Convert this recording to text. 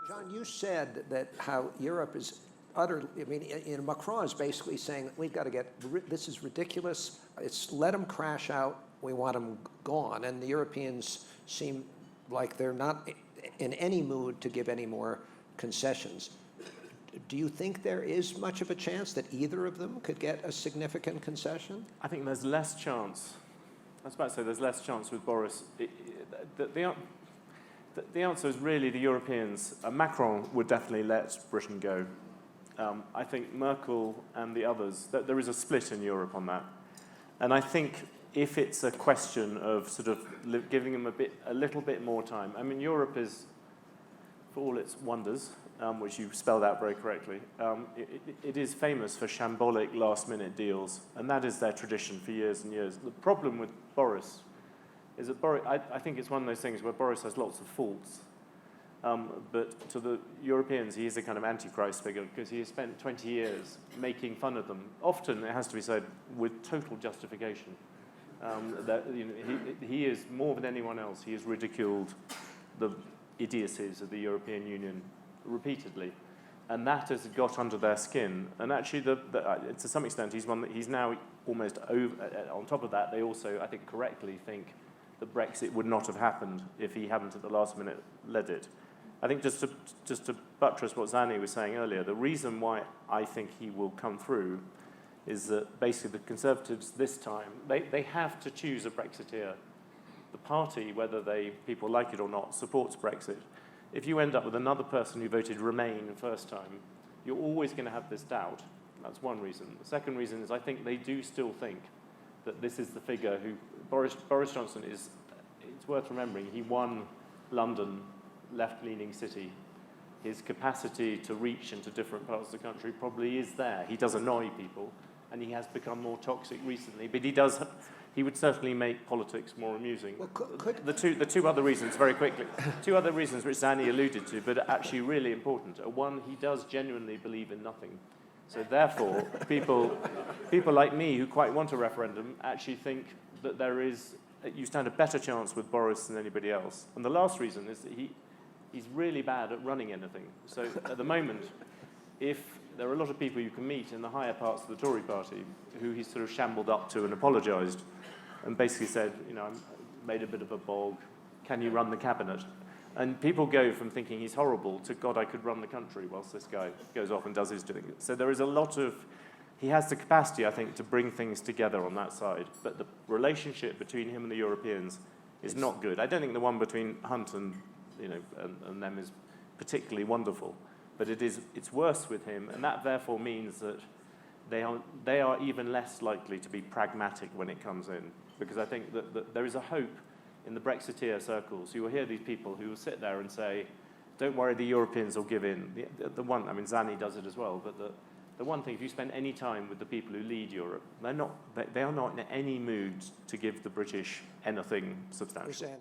John, you said that how Europe is utterly, I mean, Macron is basically saying we've got to this is ridiculous, let them crash out, we want them gone. And the Europeans seem like they're not in any mood to give any more concessions. Do you think there is much of a chance that either of them could get a significant concession? I think there's less chance. I was about to say there's less chance with Boris. The answer is really the Europeans. Macron would definitely let Britain go. I think Merkel and the others, there is a split in Europe on that. And I think if it's a question of sort of giving them a little bit more time. I mean, Europe is, for all its wonders, which you spelled out very correctly, it is famous for shambolic last-minute deals, and that is their tradition for years and years. The problem with Boris is that I think it's one of those things where Boris has lots of faults, but to the Europeans, he is a kind of antichrist figure because he has spent 20 years making fun of them. Often, it has to be said, with total justification. That, he is, more than anyone else, he has ridiculed the idiocies of the European Union repeatedly, and that has got under their skin. And actually, to some extent, he's now almost over. On top of that, they also, I think, correctly think that Brexit would not have happened if he hadn't at the last minute led it. I think just to buttress what Zanny was saying earlier, the reason why I think he will come through is that basically the Conservatives this time, they have to choose a Brexiteer. The party, whether people like it or not, supports Brexit. If you end up with another person who voted Remain the first time, you're always going to have this doubt. That's one reason. The second reason is I think they do still think that this is the figure who, Boris Johnson is, it's worth remembering, he won London, left-leaning city. His capacity to reach into different parts of the country probably is there. He does annoy people, and he has become more toxic recently, but he would certainly make politics more amusing. Well, the two other reasons, very quickly, two other reasons which Zanny alluded to, but are actually really important, are one, he does genuinely believe in nothing. So therefore, people like me who quite want a referendum actually think that you stand a better chance with Boris than anybody else. And the last reason is that he's really bad at running anything. So at the moment, if there are a lot of people you can meet in the higher parts of the Tory party who he sort of shambled up to and apologised and basically said, I made a bit of a bog, can you run the cabinet? And people go from thinking he's horrible to, God, I could run the country whilst this guy goes off and does his doing. So there is a lot of, he has the capacity, I think, to bring things together on that side. But the relationship between him and the Europeans is not good. I don't think the one between Hunt and them is particularly wonderful. But it's worse with him, and that therefore means that they are even less likely to be pragmatic when it comes in. Because I think that there is a hope in the Brexiteer circles. You will hear these people who will sit there and say, don't worry, the Europeans will give in. The one, I mean, Zanny does it as well, but the one thing, if you spend any time with the people who lead Europe, they are not in any mood to give the British anything substantial.